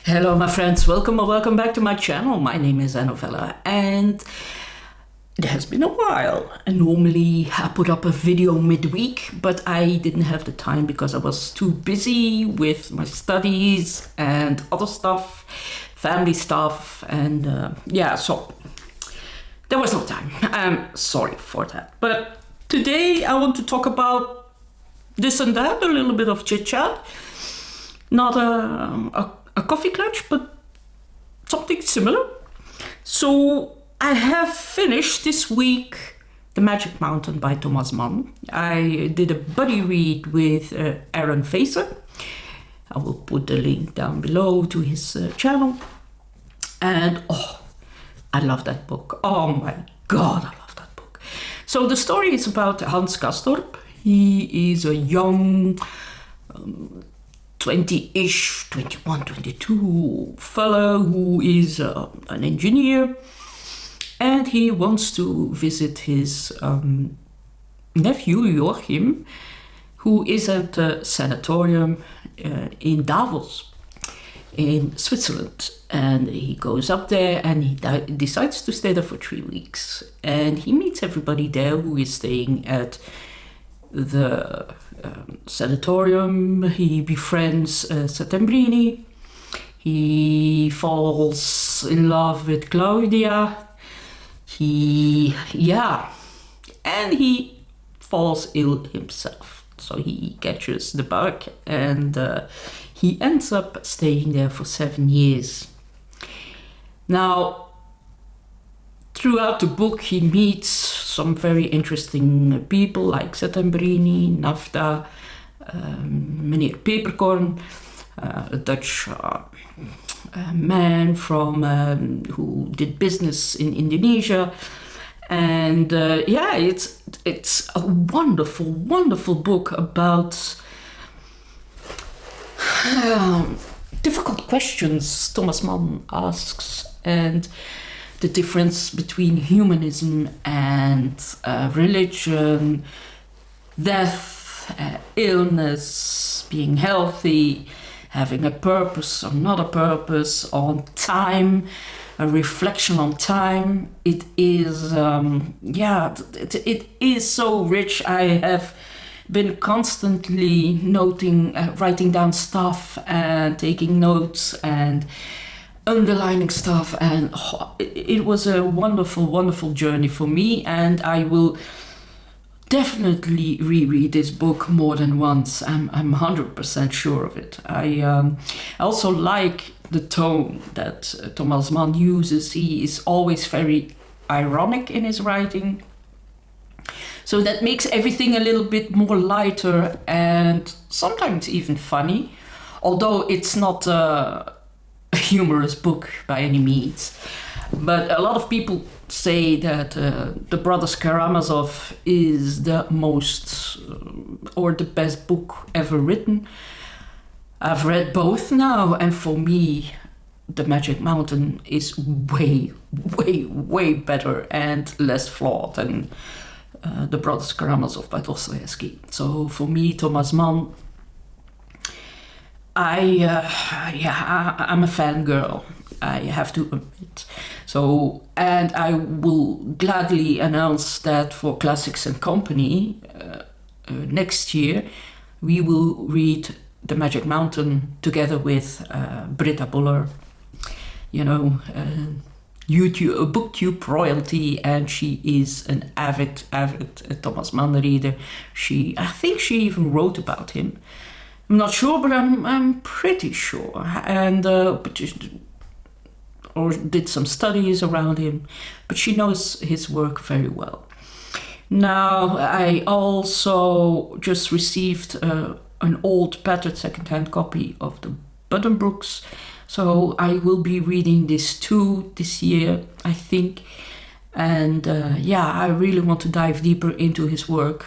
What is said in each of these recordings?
Hello my friends, welcome or welcome back to my channel. My name is Novella and it has been a while. And normally I put up a video midweek, but I didn't have the time because I was too busy with my studies and other stuff, family stuff, and so there was no time. I'm sorry for that. But today I want to talk about this and that, a little bit of chit chat. Not a coffee clutch, but something similar. So I have finished this week The Magic Mountain by Thomas Mann. I did a buddy read with Aaron Facer. I will put the link down below to his channel. And I love that book. Oh my God, I love that book. So the story is about Hans Castorp. He is a young 20-ish, 21, 22 fellow who is an engineer, and he wants to visit his nephew Joachim, who is at a sanatorium in Davos in Switzerland. And he goes up there and he decides to stay there for 3 weeks, and he meets everybody there who is staying at the sanatorium. He befriends Settembrini. He falls in love with Claudia. And he falls ill himself. So he catches the bug, and he ends up staying there for 7 years. Now, throughout the book, he meets some very interesting people like Settembrini, Nafta, meneer Peperkorn, a Dutch man from who did business in Indonesia, and it's a wonderful, wonderful book about difficult questions Thomas Mann asks, and the difference between humanism and religion, death, illness, being healthy, having a purpose or not a purpose, on time, a reflection on time. It is, it is so rich. I have been constantly writing down stuff and taking notes and underlining stuff, and it was a wonderful, wonderful journey for me, and I will definitely reread this book more than once. I'm 100% sure of it. I also like the tone that Thomas Mann uses. He is always very ironic in his writing, so that makes everything a little bit more lighter and sometimes even funny, although it's not a humorous book by any means. But a lot of people say that the Brothers Karamazov is the most or the best book ever written. I've read both now, and for me The Magic Mountain is way, way, way better and less flawed than the Brothers Karamazov by Dostoevsky. So for me, Thomas Mann, I'm a fangirl, I have to admit. So, and I will gladly announce that for Classics and Company next year, we will read The Magic Mountain together with Britta Boller, BookTube royalty, and she is an avid Thomas Mann reader. I think she even wrote about him. I'm not sure, but I'm pretty sure, and or did some studies around him, but she knows his work very well. Now, I also just received an old battered second-hand copy of the Buddenbrooks, so I will be reading this too this year, I think. And I really want to dive deeper into his work.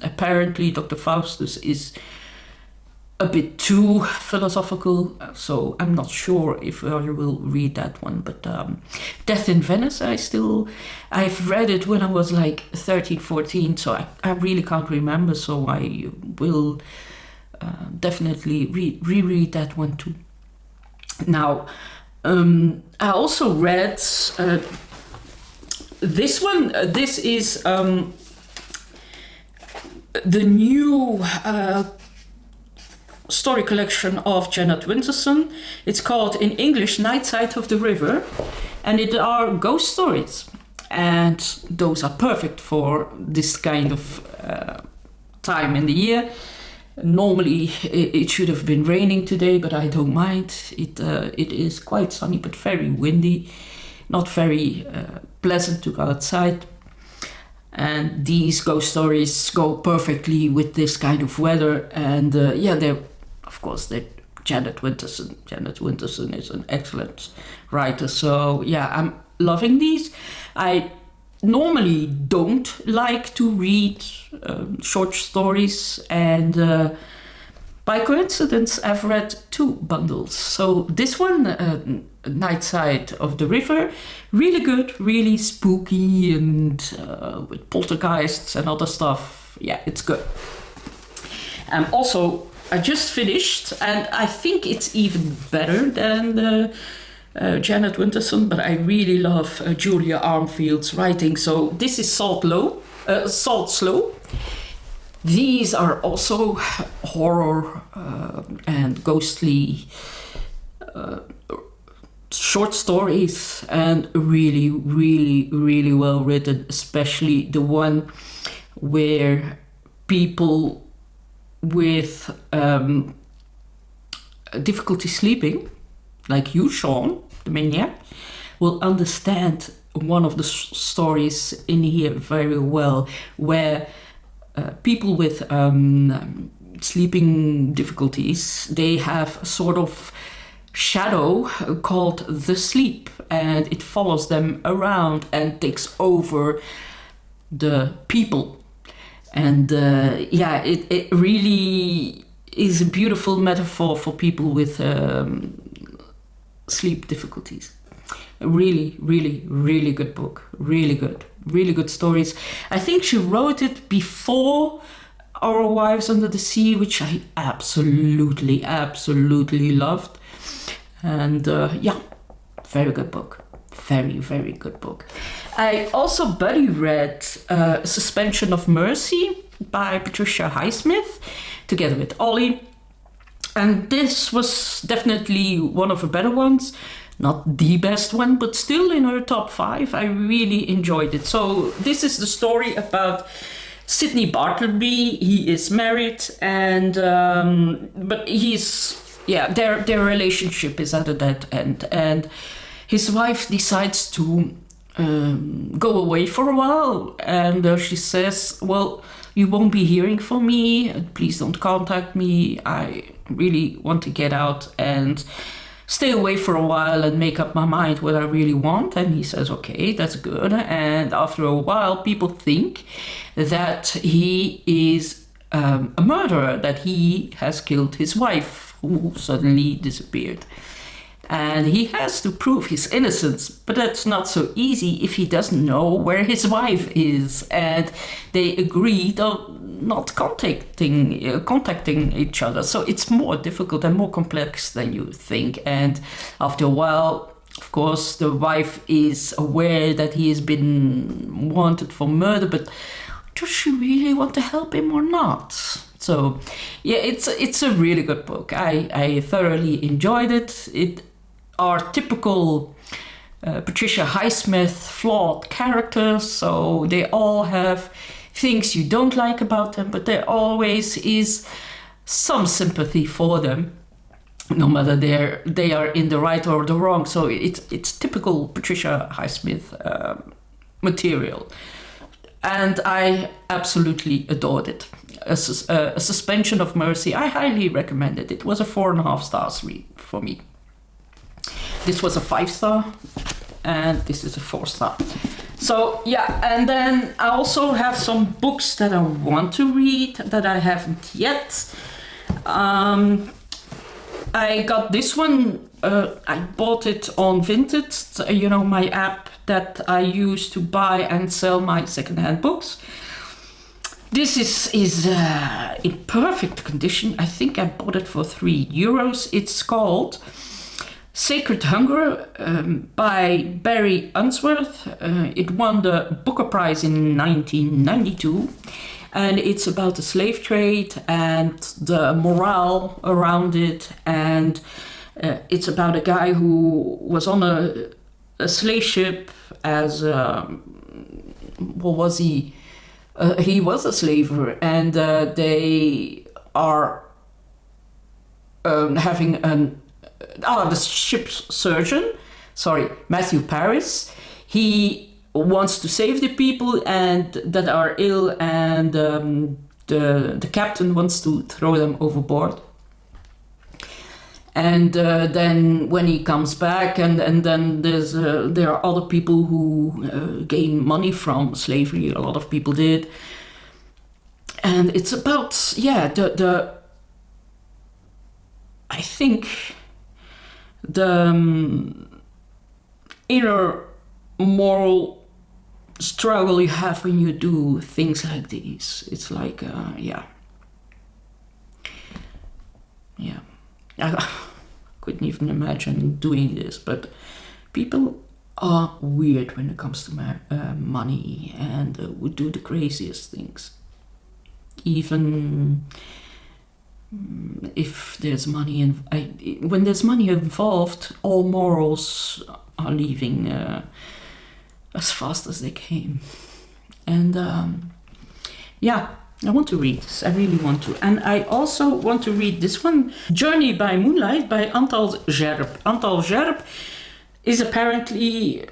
Apparently, Dr. Faustus is a bit too philosophical, so I'm not sure if I will read that one. But Death in Venice, I've read it when I was like 13, 14, so I really can't remember, so I will definitely reread that one too. Now, I also read this one. This is the new story collection of Jeanette Winterson. It's called in English Nightside of the River, and it are ghost stories. And those are perfect for this kind of time in the year. Normally it should have been raining today, but I don't mind. It is quite sunny but very windy, not very pleasant to go outside. And these ghost stories go perfectly with this kind of weather. And they're Jeanette Winterson. Jeanette Winterson is an excellent writer. So yeah, I'm loving these. I normally don't like to read short stories, and by coincidence I've read 2 bundles. So this one, Nightside of the River, really good, really spooky, and with poltergeists and other stuff. Yeah, it's good. Also, I just finished, and I think it's even better than the Jeanette Winterson, but I really love Julia Armfield's writing. So this is Salt Slow. These are also horror and ghostly short stories, and really, really, really well written, especially the one where people with difficulty sleeping, like you, Sean, the maniac, will understand one of the stories in here very well, where people with sleeping difficulties, they have a sort of shadow called the sleep, and it follows them around and takes over the people. And it really is a beautiful metaphor for people with sleep difficulties. Really, really, really good book. Really good stories. I think she wrote it before Our Wives Under the Sea, which I absolutely loved. And very good book. Very, very good book. I also buddy read Suspension of Mercy by Patricia Highsmith, together with Ollie. And this was definitely one of her better ones. Not the best one, but still in her top 5. I really enjoyed it. So this is the story about Sidney Bartleby. He is married, and but their relationship is at a dead end, and his wife decides to go away for a while, and she says, well, you won't be hearing from me, please don't contact me, I really want to get out and stay away for a while and make up my mind what I really want. And he says, okay, that's good. And after a while, people think that he is a murderer, that he has killed his wife, who suddenly disappeared. And he has to prove his innocence, but that's not so easy if he doesn't know where his wife is. And they agreed on not contacting each other. So it's more difficult and more complex than you think. And after a while, of course, the wife is aware that he has been wanted for murder, but does she really want to help him or not? So yeah, it's a really good book. I thoroughly enjoyed it. It are typical Patricia Highsmith flawed characters, so they all have things you don't like about them, but there always is some sympathy for them, no matter they are in the right or the wrong. So it's typical Patricia Highsmith material, and I absolutely adored it. A Suspension of Mercy, I highly recommend it. It was a 4.5 stars read for me. This was a 5-star, and this is a 4-star. So yeah, and then I also have some books that I want to read that I haven't yet. I got this one, I bought it on Vinted, my app that I use to buy and sell my secondhand books. This is in perfect condition. I think I bought it for €3. It's called Sacred Hunger by Barry Unsworth. It won the Booker Prize in 1992. And it's about the slave trade and the morale around it. And it's about a guy who was on a slave ship as... what was he? He was a slaver. And they are having the ship's surgeon, Matthew Paris. He wants to save the people and that are ill, and the captain wants to throw them overboard. And then when he comes back, and then there are other people who gain money from slavery. A lot of people did, and it's about I think the inner moral struggle you have when you do things like these. It's like, I couldn't even imagine doing this, but people are weird when it comes to money, and would do the craziest things. Even if there's money, when there's money involved, all morals are leaving as fast as they came. And I want to read this. I really want to. And I also want to read this one, Journey by Moonlight by Antal Szerb. Antal Szerb is apparently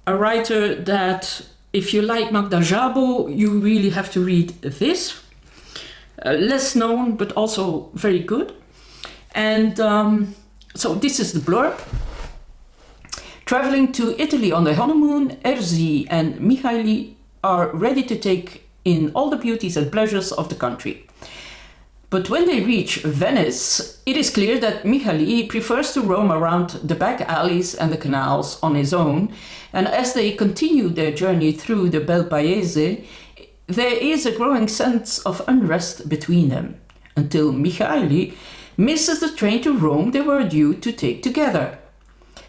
a writer that, if you like Magda Szabo, you really have to read this. Less known, but also very good. And so this is the blurb. Traveling to Italy on their honeymoon, Erzy and Mihaly are ready to take in all the beauties and pleasures of the country. But when they reach Venice, it is clear that Mihaly prefers to roam around the back alleys and the canals on his own, and as they continue their journey through the Bel Paese, there is a growing sense of unrest between them, until Mihaly misses the train to Rome they were due to take together.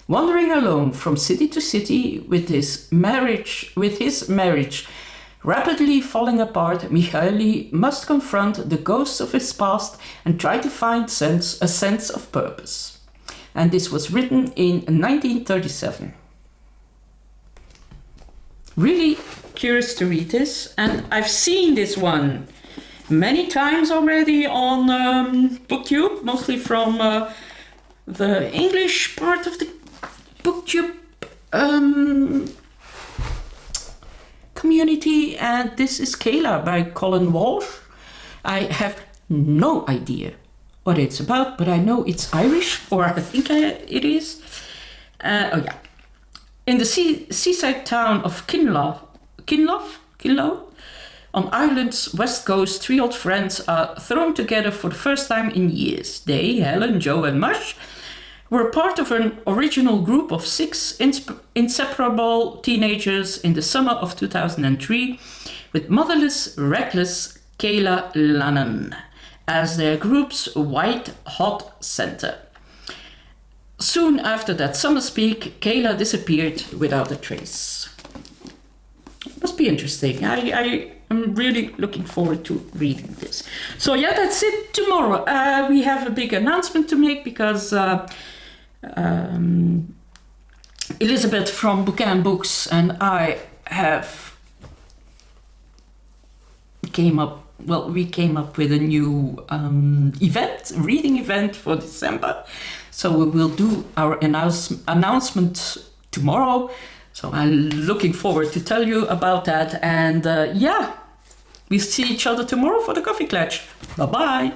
Wandering alone from city to city with his marriage rapidly falling apart, Mihaly must confront the ghosts of his past and try to find a sense of purpose. And this was written in 1937. Really curious to read this, and I've seen this one many times already on BookTube, mostly from the English part of the BookTube community. And this is Kayla by Colin Walsh. I have no idea what it's about, but I know it's Irish, or I think it is. In the seaside town of Kinlough, on Ireland's west coast, three old friends are thrown together for the first time in years. They, Helen, Joe and Mush, were part of an original group of 6 inseparable teenagers in the summer of 2003, with motherless, reckless Kayla Lannan as their group's white-hot center. Soon after that summer speak, Kayla disappeared without a trace. Must be interesting. I am really looking forward to reading this. So yeah, that's it. Tomorrow we have a big announcement to make, because Elizabeth from Bouquin Books and I we came up with a new reading event for December. So we will do our announcement tomorrow. So I'm looking forward to tell you about that. And we'll see each other tomorrow for the coffee clutch. Bye-bye.